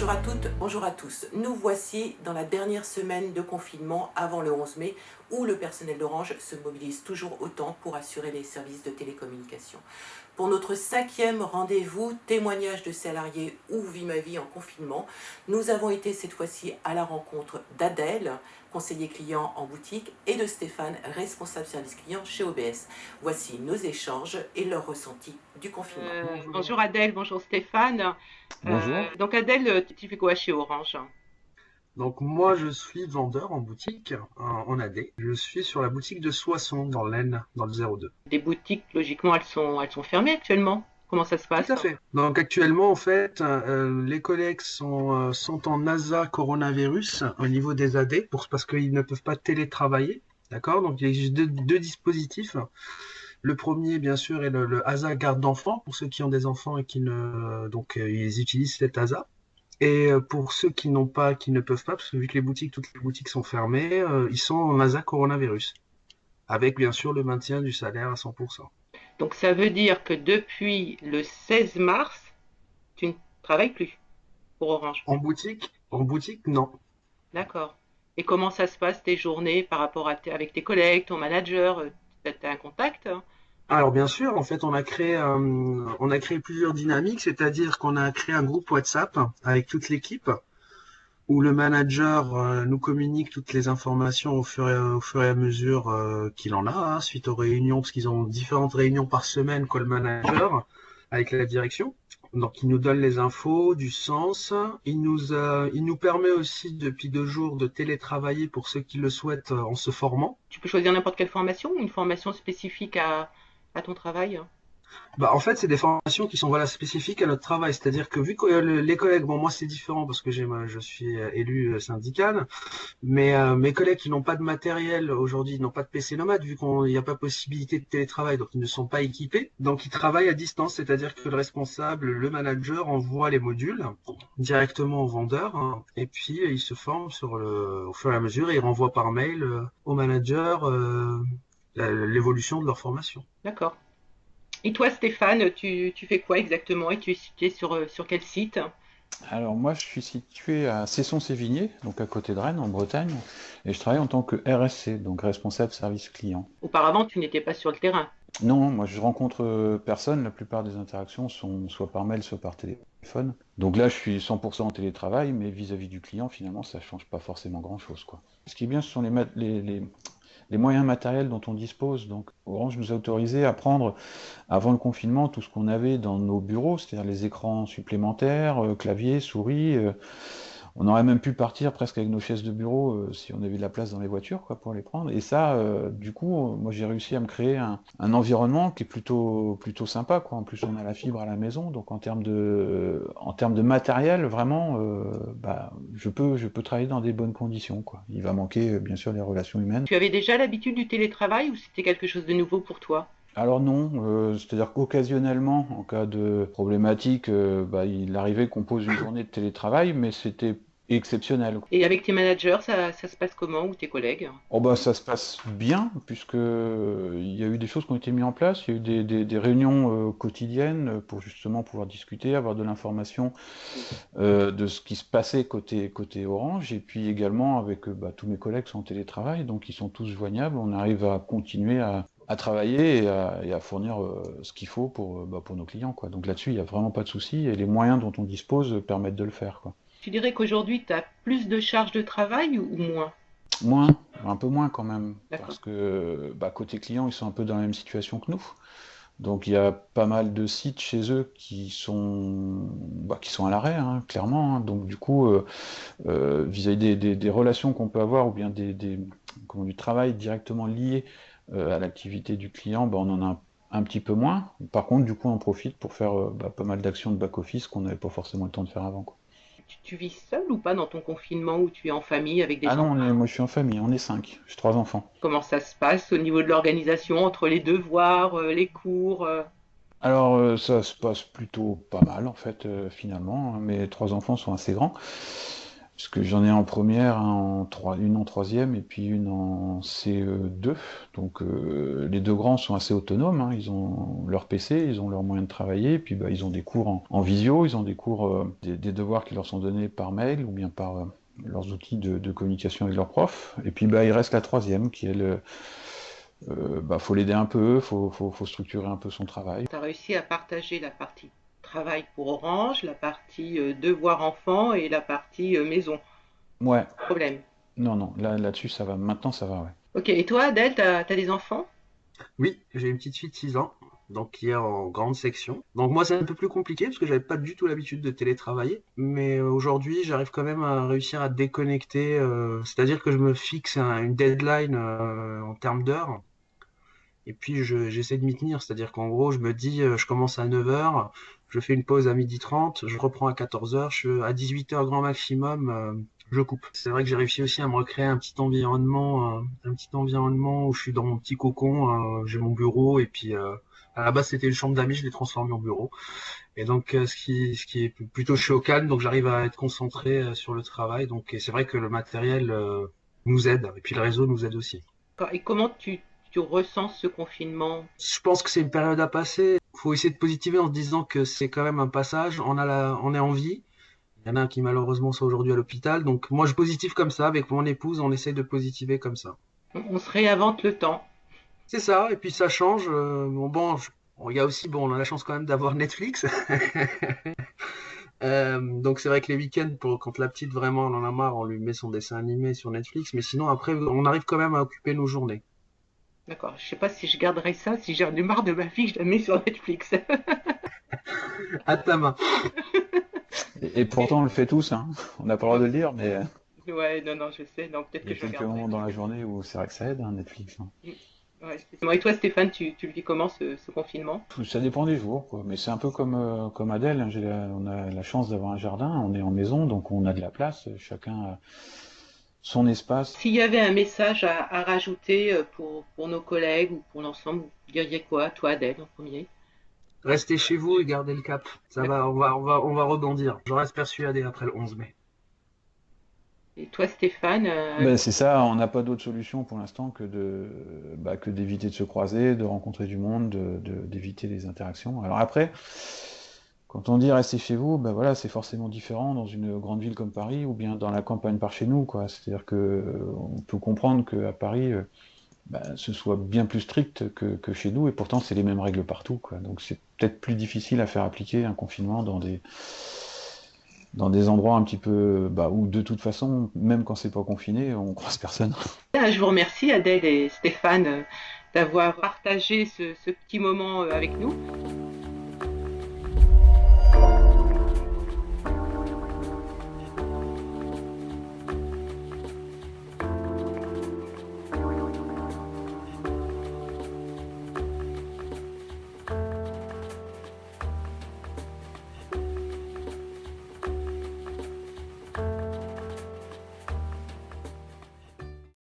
Bonjour à toutes, bonjour à tous. Nous voici dans la dernière semaine de confinement avant le 11 mai où le personnel d'Orange se mobilise toujours autant pour assurer les services de télécommunication. Pour notre 5e rendez-vous témoignage de salariés ou vie ma vie en confinement, nous avons été cette fois-ci à la rencontre d'Adèle, conseiller client en boutique, et de Stéphane, responsable service client chez OBS. Voici nos échanges et leurs ressentis du confinement. Bonjour Adèle, bonjour Stéphane. Bonjour. Donc Adèle, tu fais quoi chez Orange? Donc moi je suis vendeur en boutique en AD. Je suis sur la boutique de Soissons dans l'Aisne, dans le 02. Les boutiques, logiquement, elles sont fermées actuellement. Comment ça se Tout passe? à fait. Donc actuellement en fait les collègues sont en ASA coronavirus au niveau des AD parce qu'ils ne peuvent pas télétravailler. D'accord? Donc il y a juste deux dispositifs. Le premier, bien sûr, est le ASA garde d'enfants pour ceux qui ont des enfants et qui ne ils utilisent cet ASA. Et pour ceux qui n'ont pas, qui ne peuvent pas, parce que vu que toutes les boutiques sont fermées, ils sont en ASA coronavirus, avec bien sûr le maintien du salaire à 100%. Donc ça veut dire que depuis le 16 mars, tu ne travailles plus pour Orange. En boutique, non. D'accord. Et comment ça se passe tes journées par rapport avec tes collègues, ton manager? Tu as un contact? Alors bien sûr, en fait, on a créé plusieurs dynamiques, c'est-à-dire qu'on a créé un groupe WhatsApp avec toute l'équipe où le manager nous communique toutes les informations au fur et à mesure qu'il en a, hein, suite aux réunions, parce qu'ils ont différentes réunions par semaine, quoi, le manager, avec la direction. Donc, il nous donne les infos, du sens. Il nous permet aussi, depuis 2 jours, de télétravailler pour ceux qui le souhaitent en se formant. Tu peux choisir n'importe quelle formation ou une formation spécifique à ton travail? Bah, en fait, c'est des formations qui sont voilà, spécifiques à notre travail. C'est-à-dire que vu que les collègues, bon, moi, c'est différent parce que je suis élu syndical. Mais mes collègues qui n'ont pas de matériel aujourd'hui, n'ont pas de PC nomade, vu qu'il n'y a pas possibilité de télétravail, donc ils ne sont pas équipés. Donc ils travaillent à distance, c'est-à-dire que le responsable, le manager envoie les modules directement au vendeur, hein, et puis ils se forment au fur et à mesure et ils renvoient par mail au manager l'évolution de leur formation. D'accord. Et toi, Stéphane, tu fais quoi exactement et tu es situé sur quel site? Alors moi je suis situé à Cesson-Sévigné, donc à côté de Rennes en Bretagne, et je travaille en tant que RSC, donc responsable service client. Auparavant, tu n'étais pas sur le terrain. Non, moi je rencontre personne, la plupart des interactions sont soit par mail, soit par téléphone. Donc là je suis 100% en télétravail, mais vis-à-vis du client finalement ça change pas forcément grand-chose quoi. Ce qui est bien ce sont les moyens matériels dont on dispose. Donc Orange nous a autorisé à prendre, avant le confinement, tout ce qu'on avait dans nos bureaux, c'est-à-dire les écrans supplémentaires, clavier, souris. On aurait même pu partir presque avec nos chaises de bureau si on avait de la place dans les voitures quoi, pour les prendre. Et ça, du coup, moi j'ai réussi à me créer un environnement qui est plutôt sympa. Quoi. En plus, on a la fibre à la maison, donc en termes de matériel, vraiment, je peux travailler dans des bonnes conditions. Quoi. Il va manquer, bien sûr, les relations humaines. Tu avais déjà l'habitude du télétravail ou c'était quelque chose de nouveau pour toi? Alors non, c'est-à-dire qu'occasionnellement, en cas de problématique, il arrivait qu'on pose une journée de télétravail, mais c'était exceptionnel. Et avec tes managers, ça se passe comment ou tes collègues? Oh bah ça se passe bien, puisque il y a eu des choses qui ont été mises en place, il y a eu des réunions quotidiennes pour justement pouvoir discuter, avoir de l'information de ce qui se passait côté Orange, et puis également avec tous mes collègues sont en télétravail, donc ils sont tous joignables, on arrive à continuer à travailler et à fournir ce qu'il faut pour nos clients, quoi. Donc là-dessus, il n'y a vraiment pas de souci, et les moyens dont on dispose permettent de le faire, quoi. Tu dirais qu'aujourd'hui, tu as plus de charges de travail ou moins? Moins, un peu moins quand même, D'accord. parce que côté client, ils sont un peu dans la même situation que nous. Donc il y a pas mal de sites chez eux qui sont à l'arrêt, hein, clairement. Hein. Donc du coup, vis-à-vis des relations qu'on peut avoir, ou bien du travail directement lié à l'activité du client, on en a un petit peu moins. Par contre, du coup, on en profite pour faire pas mal d'actions de back-office qu'on n'avait pas forcément le temps de faire avant. Quoi. Tu vis seul ou pas dans ton confinement ou tu es en famille avec des Ah gens? non, moi je suis en famille, on est 5, j'ai 3 enfants. Comment ça se passe au niveau de l'organisation entre les devoirs, les cours? Alors ça se passe plutôt pas mal en fait finalement, hein. Mes 3 enfants sont assez grands. Parce que j'en ai en première, une en troisième et puis une en CE2. Donc les deux grands sont assez autonomes, hein. Ils ont leur PC, ils ont leurs moyens de travailler, et puis bah, ils ont des cours en visio, ils ont des cours, des devoirs qui leur sont donnés par mail ou bien par leurs outils de communication avec leurs profs. Et puis bah, il reste la troisième qui est faut l'aider un peu, faut structurer un peu son travail. Tu as réussi à partager la partie travail pour Orange, la partie devoir enfant et la partie maison. Ouais. Problème. Non, là-dessus ça va. Maintenant ça va, ouais. Ok, et toi, Adèle, t'as des enfants? Oui, j'ai une petite fille de 6 ans, donc qui est en grande section. Donc moi, c'est un peu plus compliqué parce que j'avais pas du tout l'habitude de télétravailler. Mais aujourd'hui, j'arrive quand même à réussir à déconnecter. C'est-à-dire que je me fixe une deadline en termes d'heures. Et puis j'essaie de m'y tenir. C'est-à-dire qu'en gros, je me dis, je commence à 9 heures, je fais une pause à 12h30, je reprends à 14 heures, à 18 heures grand maximum. Je coupe. C'est vrai que j'ai réussi aussi à me recréer un petit environnement où je suis dans mon petit cocon, j'ai mon bureau et puis à la base c'était une chambre d'amis, je l'ai transformée en bureau. Et donc ce qui est plutôt, je suis au calme, donc j'arrive à être concentré sur le travail. Donc et c'est vrai que le matériel nous aide et puis le réseau nous aide aussi. Et comment tu ressens ce confinement? Je pense que c'est une période à passer. Il faut essayer de positiver en se disant que c'est quand même un passage. On est en vie. Il y en a un qui malheureusement sont aujourd'hui à l'hôpital. Donc moi je positive comme ça. Avec mon épouse, on essaye de positiver comme ça. On se réinvente le temps. C'est ça. Et puis ça change. Il y a aussi, on a la chance quand même d'avoir Netflix. Donc c'est vrai que les week-ends, quand la petite vraiment elle en a marre, on lui met son dessin animé sur Netflix. Mais sinon après, on arrive quand même à occuper nos journées. D'accord, je sais pas si je garderai ça, si j'en ai marre de ma fille, je la mets sur Netflix. À ta main. Et pourtant on le fait tous, hein. On n'a pas le droit de le dire, mais Ouais, non, je sais, non, peut-être il y que a je quelques garderai. moments dans la journée où c'est vrai que ça aide, hein, Netflix, hein. Ouais, effectivement. Et toi, Stéphane, tu le vis comment ce confinement? Ça dépend des jours, quoi. Mais c'est un peu comme Adèle, hein. On a la chance d'avoir un jardin, on est en maison, donc on a de la place, chacun a son espace. S'il y avait un message à rajouter pour nos collègues ou pour l'ensemble, vous diriez quoi, toi, Adèle, en premier? Restez chez vous et gardez le cap. Ça va, on va rebondir. Je reste persuadé après le 11 mai. Et toi, Stéphane, Ben, c'est ça, on n'a pas d'autre solution pour l'instant que d'éviter de se croiser, de rencontrer du monde, d'éviter les interactions. Alors après, quand on dit restez chez vous, ben voilà, c'est forcément différent dans une grande ville comme Paris ou bien dans la campagne par chez nous, quoi. C'est-à-dire que on peut comprendre qu'à Paris, ce soit bien plus strict que chez nous, et pourtant c'est les mêmes règles partout, quoi. Donc c'est peut-être plus difficile à faire appliquer un confinement dans des endroits un petit peu où de toute façon, même quand c'est pas confiné, on croise personne. je vous remercie, Adèle et Stéphane, d'avoir partagé ce petit moment avec nous.